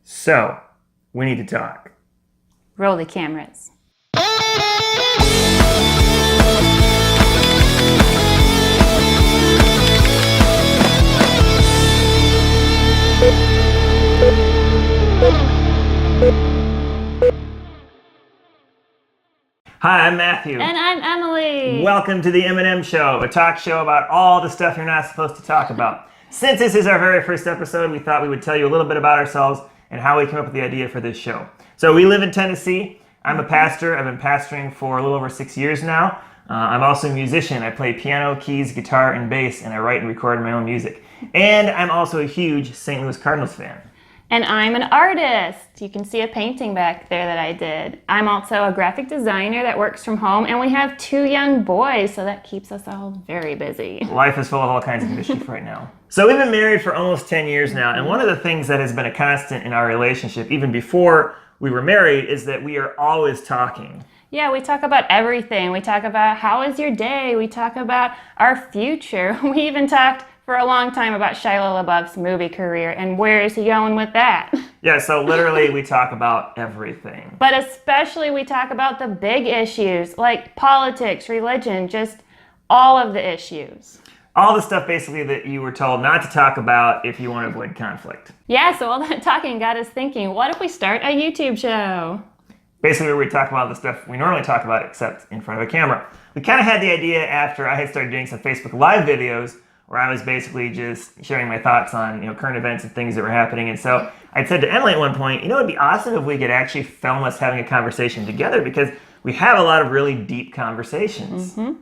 So, we need to talk. Roll the cameras. Hi, I'm Matthew. And I'm Emily. Welcome to the M&M Show, a talk show about all the stuff you're not supposed to talk about. Since this is our very first episode, we thought we would tell you a little bit about ourselves and how we came up with the idea for this show. So we live in Tennessee. I'm a pastor. I've been pastoring for a little over 6 years now. I'm also a musician. I play piano, keys, guitar, and bass, and I write and record my own music. And I'm also a huge St. Louis Cardinals fan. And I'm an artist. You can see a painting back there that I did. I'm also a graphic designer that works from home, and we have 2 young boys, so that keeps us all very busy. Life is full of all kinds of mischief right now. So we've been married for almost 10 years now, and one of the things that has been a constant in our relationship, even before we were married, is that we are always talking. Yeah, we talk about everything. We talk about how is your day. We talk about our future. We even talked for a long time about Shia LaBeouf's movie career and where is he going with that. Yeah, so literally we talk about everything. But especially we talk about the big issues like politics, religion, just all of the issues. All the stuff basically that you were told not to talk about if you want to avoid conflict. Yeah, so all that talking got us thinking, what if we start a YouTube show? Basically where we talk about the stuff we normally talk about except in front of a camera. We kind of had the idea after I had started doing some Facebook Live videos where I was basically just sharing my thoughts on current events and things that were happening. And so I'd said to Emily at one point, it'd be awesome if we could actually film us having a conversation together because we have a lot of really deep conversations. Mm-hmm.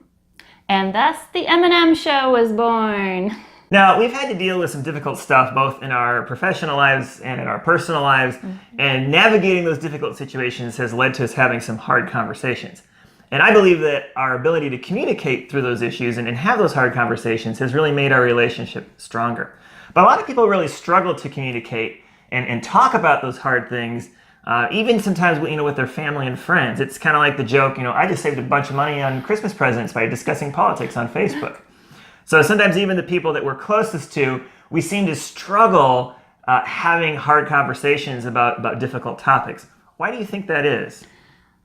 And thus the M&M Show was born. Now, we've had to deal with some difficult stuff both in our professional lives and in our personal lives, and navigating those difficult situations has led to us having some hard conversations. And I believe that our ability to communicate through those issues and have those hard conversations has really made our relationship stronger. But a lot of people really struggle to communicate and talk about those hard things, even sometimes with their family and friends. It's kind of like the joke, I just saved a bunch of money on Christmas presents by discussing politics on Facebook. So sometimes even the people that we're closest to, we seem to struggle having hard conversations about difficult topics. Why do you think that is?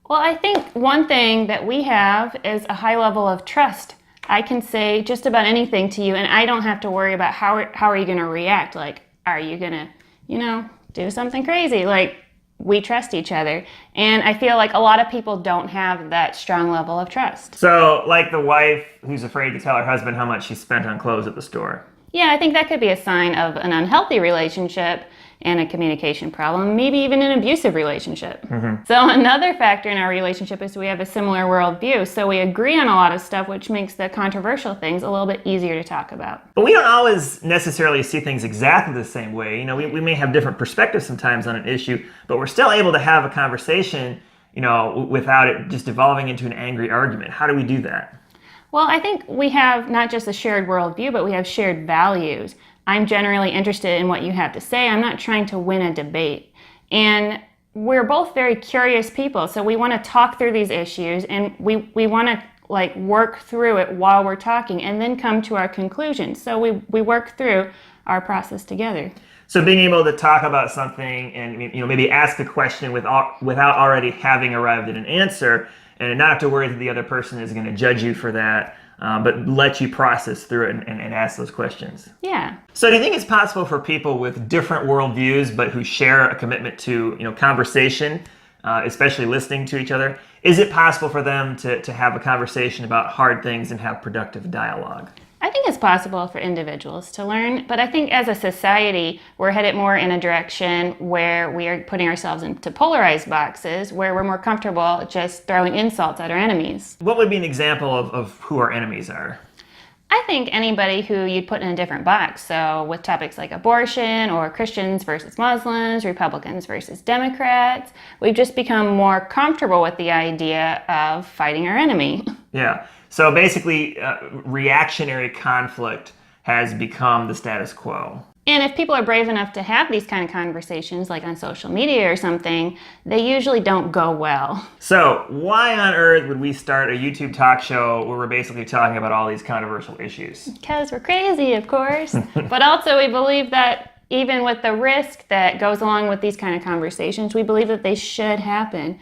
Well, I think one thing that we have is a high level of trust. I can say just about anything to you, and I don't have to worry about how are you going to react. Like, are you going to, do something crazy? Like, we trust each other. And I feel like a lot of people don't have that strong level of trust. So, like the wife who's afraid to tell her husband how much she spent on clothes at the store. Yeah, I think that could be a sign of an unhealthy relationship and a communication problem, maybe even an abusive relationship. Mm-hmm. So another factor in our relationship is we have a similar worldview. So we agree on a lot of stuff, which makes the controversial things a little bit easier to talk about. But we don't always necessarily see things exactly the same way. We may have different perspectives sometimes on an issue, but we're still able to have a conversation, without it just evolving into an angry argument. How do we do that? Well, I think we have not just a shared worldview, but we have shared values. I'm generally interested in what you have to say. I'm not trying to win a debate. And we're both very curious people, so we want to talk through these issues, and we want to work through it while we're talking and then come to our conclusion. So we work through our process together. So being able to talk about something and maybe ask a question without already having arrived at an answer, and not have to worry that the other person is going to judge you for that, but let you process through it and ask those questions. Yeah. So do you think it's possible for people with different worldviews but who share a commitment to conversation, especially listening to each other, is it possible for them to have a conversation about hard things and have productive dialogue? I think it's possible for individuals to learn, but I think as a society, we're headed more in a direction where we are putting ourselves into polarized boxes, where we're more comfortable just throwing insults at our enemies. What would be an example of who our enemies are? I think anybody who you'd put in a different box. So with topics like abortion or Christians versus Muslims, Republicans versus Democrats, we've just become more comfortable with the idea of fighting our enemy. Yeah. So basically, reactionary conflict has become the status quo. And if people are brave enough to have these kind of conversations, like on social media or something, they usually don't go well. So why on earth would we start a YouTube talk show where we're basically talking about all these controversial issues? Because we're crazy, of course. But also we believe that even with the risk that goes along with these kind of conversations, we believe that they should happen.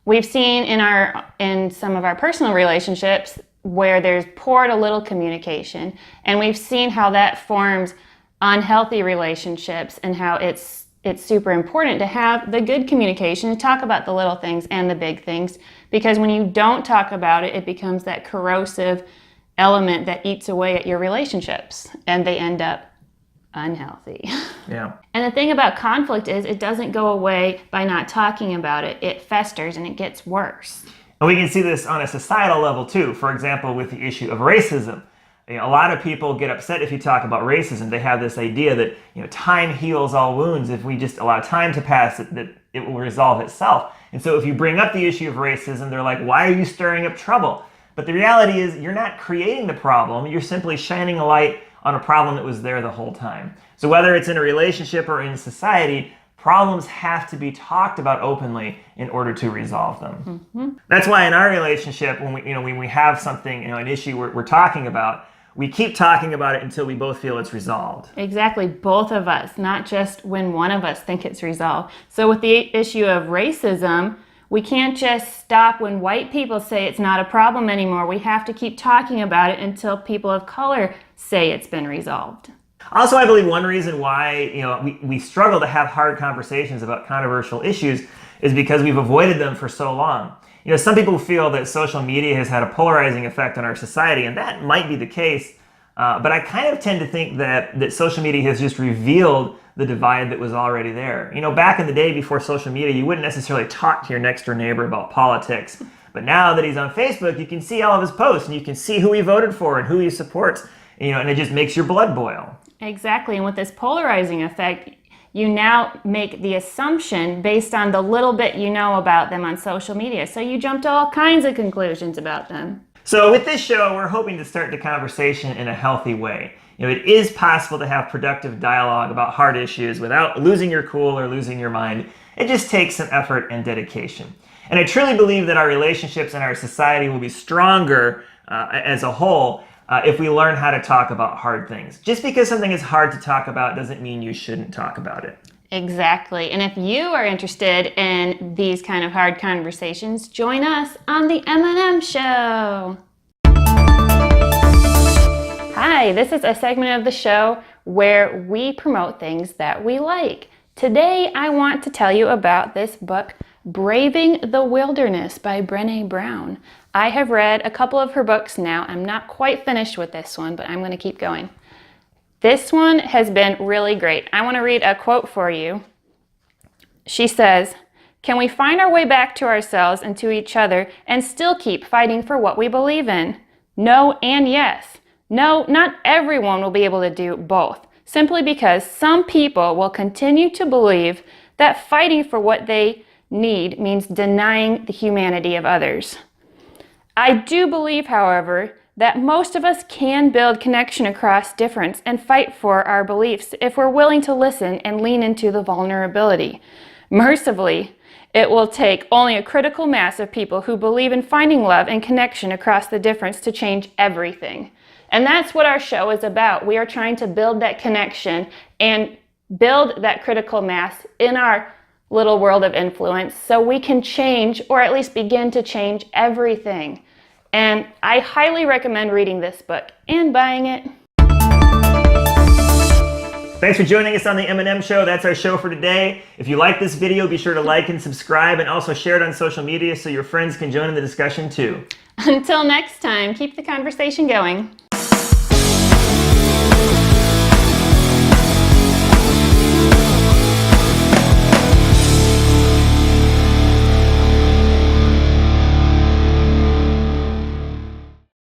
We've seen in some of our personal relationships where there's poor to little communication, and we've seen how that forms unhealthy relationships, and how it's super important to have the good communication, to talk about the little things and the big things, because when you don't talk about it, it becomes that corrosive element that eats away at your relationships, and they end up unhealthy. Yeah. And the thing about conflict is it doesn't go away by not talking about it. It festers and it gets worse. And we can see this on a societal level too. For example, with the issue of racism. A lot of people get upset if you talk about racism. They have this idea that time heals all wounds. If we just allow time to pass, that it will resolve itself. And so if you bring up the issue of racism, they're like, why are you stirring up trouble? But the reality is you're not creating the problem. You're simply shining a light on a problem that was there the whole time. So whether it's in a relationship or in society, problems have to be talked about openly in order to resolve them. Mm-hmm. That's why in our relationship, when we have something, an issue we're talking about, we keep talking about it until we both feel it's resolved. Exactly, both of us, not just when one of us think it's resolved. So with the issue of racism, we can't just stop when white people say it's not a problem anymore. We have to keep talking about it until people of color say it's been resolved. Also, I believe one reason why we struggle to have hard conversations about controversial issues is because we've avoided them for so long. Some people feel that social media has had a polarizing effect on our society, and that might be the case. But I kind of tend to think that social media has just revealed the divide that was already there. Back in the day before social media, you wouldn't necessarily talk to your next door neighbor about politics. But now that he's on Facebook, you can see all of his posts, and you can see who he voted for and who he supports. And it just makes your blood boil. Exactly, and with this polarizing effect, you now make the assumption based on the little bit you know about them on social media. So you jump to all kinds of conclusions about them. So with this show, we're hoping to start the conversation in a healthy way. It is possible to have productive dialogue about hard issues without losing your cool or losing your mind. It just takes some effort and dedication. And I truly believe that our relationships and our society will be stronger as a whole if we learn how to talk about hard things. Just because something is hard to talk about doesn't mean you shouldn't talk about it. Exactly. And if you are interested in these kind of hard conversations, join us on the M&M Show. Hi, this is a segment of the show where we promote things that we like. Today, I want to tell you about this book, Braving the Wilderness by Brené Brown. I have read a couple of her books now. I'm not quite finished with this one, but I'm going to keep going. This one has been really great. I want to read a quote for you. She says, "Can we find our way back to ourselves and to each other and still keep fighting for what we believe in? No and yes. No, not everyone will be able to do both, simply because some people will continue to believe that fighting for what they need means denying the humanity of others. I do believe, however, that most of us can build connection across difference and fight for our beliefs if we're willing to listen and lean into the vulnerability. Mercifully, it will take only a critical mass of people who believe in finding love and connection across the difference to change everything." And that's what our show is about. We are trying to build that connection and build that critical mass in our little world of influence so we can change, or at least begin to change, everything. And I highly recommend reading this book and buying it. Thanks for joining us on the M&M Show. That's our show for today. If you like this video, be sure to like and subscribe, and also share it on social media so your friends can join in the discussion too. Until next time, keep the conversation going.